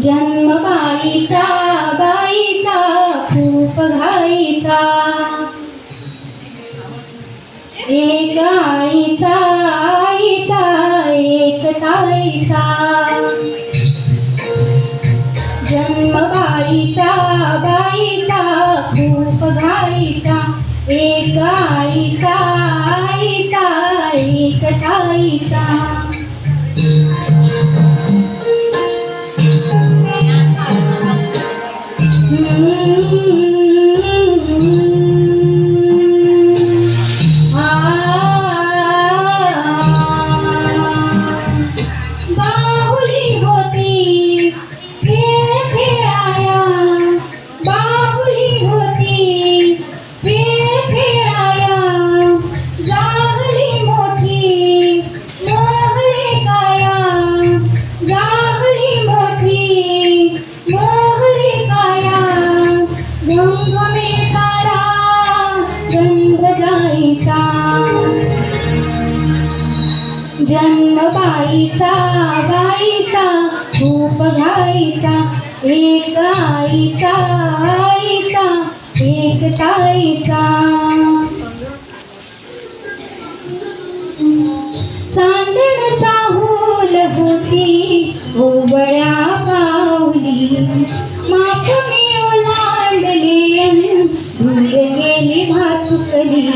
जन्म बाईचा खूप घाईचा, एक आईचा एक ताईचा. जन्म बाईचा खूप घाईचा, एक आईचा एक ताईचा. बाहुली होती खेळ खेळाया, बाहुली होती खेळ खेळाया. जाहली मोठी मोहरे काया, जाहली मोठी मोहरे काया. घमघमे सारा गंध गाईचा. जन्म बाईचा खूप घाईचा, एक आईचा एक ताईचा. चांदण चाहूल होती ओबळ्या पावली, माप मी ओलांडली धुंद गेली भातुकली.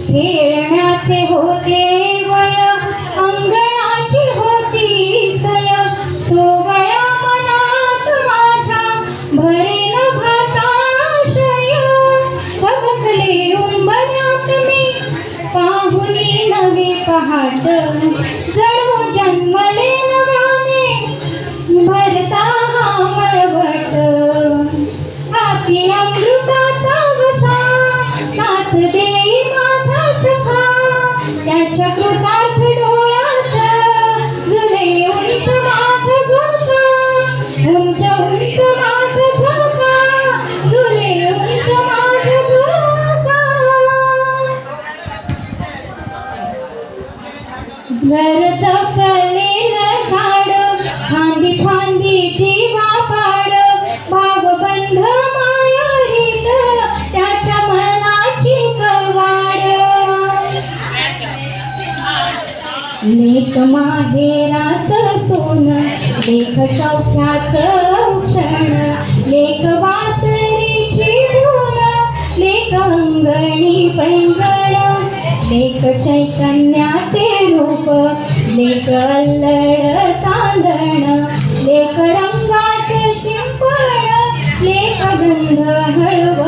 खेळण्याचे होते वय अंगणाची होती सय, सोवळ्या मनात माझ्या भरेन भाताशय. थबकले उंबऱ्यात मी पाहुनी नवे पहाट, जणू जन्मले नव्याने भरता हा मळवट. हाती अमृताचा वसा साथ देई माझा सखा, त्याच्या कृतार्थ डोळ्यात जुले उंच माझ झोका, उंच उंच माझ झोका, जुले उंच माझ झोका. घर जपलेलं झाड फांदी फांदीची वापाड, भावबंध मायारीत त्याच्या मनाची कवाड. लेक माहेराचं सोन, लेक सौख्याचं क्षण, लेक वासरीची धून, लेक अंगणी पैंजण, लेक चैतन्याचे रूप, लेक अल्लड चांदण, लेक रंगात शिंपण, लेक गंध हळव